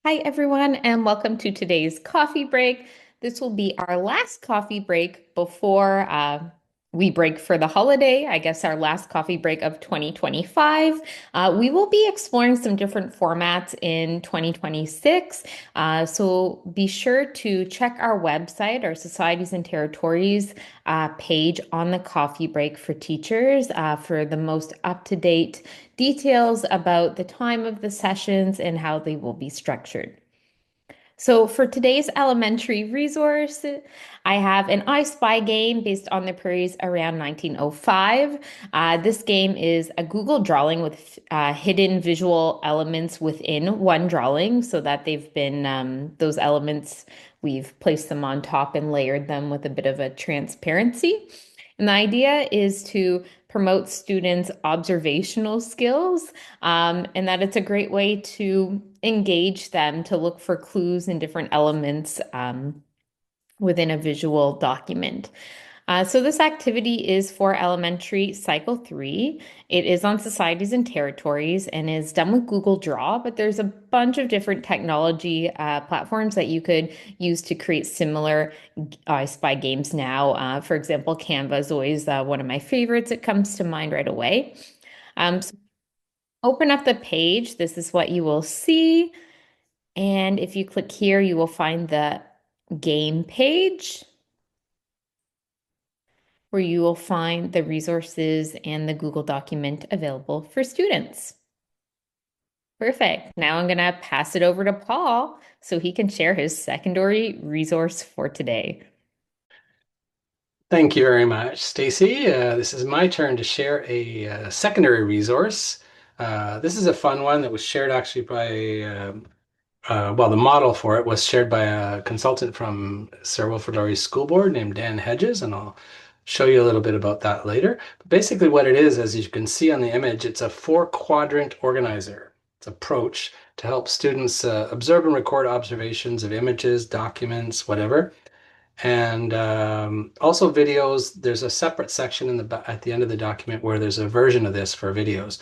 Hi, everyone, and welcome to today's coffee break. This will be our last coffee break before we break for the holiday. I guess our last coffee break of 2025. We will be exploring some different formats in 2026. So be sure to check our website, our Societies and Territories page on the coffee break for teachers for the most up-to-date details about the time of the sessions and how they will be structured. So for today's elementary resource, I have an I Spy game based on the prairies around 1905. This game is a Google drawing with hidden visual elements within one drawing so that they've been, those elements, we've placed them on top and layered them with a bit of a transparency. And the idea is to promote students' observational skills, and that it's a great way to engage them to look for clues and different elements within a visual document. So this activity is for elementary cycle 3. It is on societies and territories and is done with Google Draw, but there's a bunch of different technology platforms that you could use to create similar I Spy games now. For example, Canva is always one of my favorites. It comes to mind right away. So open up the page. This is what you will see. And if you click here, you will find the game page, where you will find the resources and the Google document available for students. Perfect. Now I'm going to pass it over to Paul so he can share his secondary resource for today. Thank you very much, Stacy. This is my turn to share a secondary resource. This is a fun one that was shared actually by, well, the model for it was shared by a consultant from Sir Wilfrid Laurie's school board named Dan Hedges, and I'll show you a little bit about that later. But basically what it is, as you can see on the image, it's a four-quadrant organizer. It's an approach to help students observe and record observations of images, documents, whatever. And also videos. There's a separate section in the at the end of the document where there's a version of this for videos.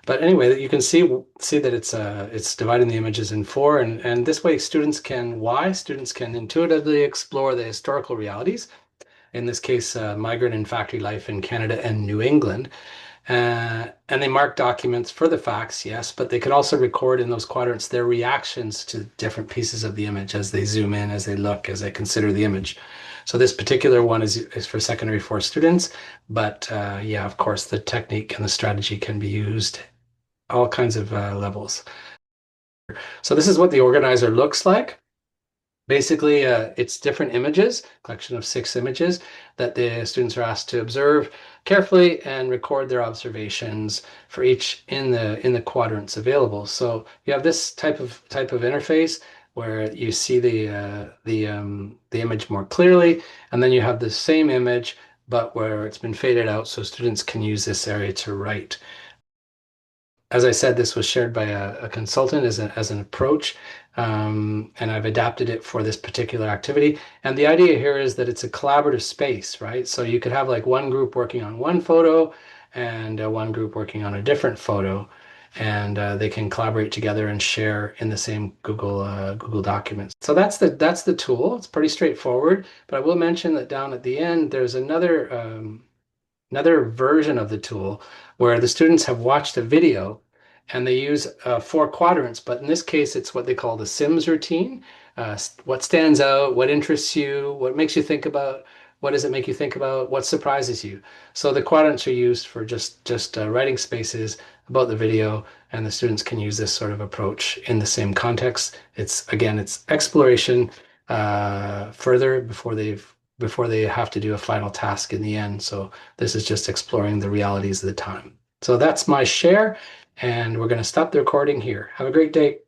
But anyway, you can see that it's dividing the images in four, and this way students can intuitively explore the historical realities. In this case, migrant and factory life in Canada and New England. And they mark documents for the facts, yes, but they can also record in those quadrants their reactions to different pieces of the image as they zoom in, as they look, as they consider the image. So this particular one is for secondary 4 students, but yeah, of course, the technique and the strategy can be used all kinds of levels. So this is what the organizer looks like. Basically, it's different images, collection of 6 images that the students are asked to observe carefully and record their observations for each in the quadrants available. So you have this type of interface where you see the image more clearly, and then you have the same image but where it's been faded out, so students can use this area to write. As I said, this was shared by a consultant as an approach, and I've adapted it for this particular activity. And the idea here is that it's a collaborative space, right? So you could have like one group working on one photo and one group working on a different photo, and they can collaborate together and share in the same Google documents. So that's the tool. It's pretty straightforward, but I will mention that down at the end there's another version of the tool where the students have watched a video and they use 4 quadrants, but in this case, it's what they call the Sims routine. What stands out, what interests you, what makes you think about, what does it make you think about, what surprises you. So the quadrants are used for just writing spaces about the video, and the students can use this sort of approach in the same context. It's exploration further before they have to do a final task in the end. So this is just exploring the realities of the time. So that's my share, and we're going to stop the recording here. Have a great day.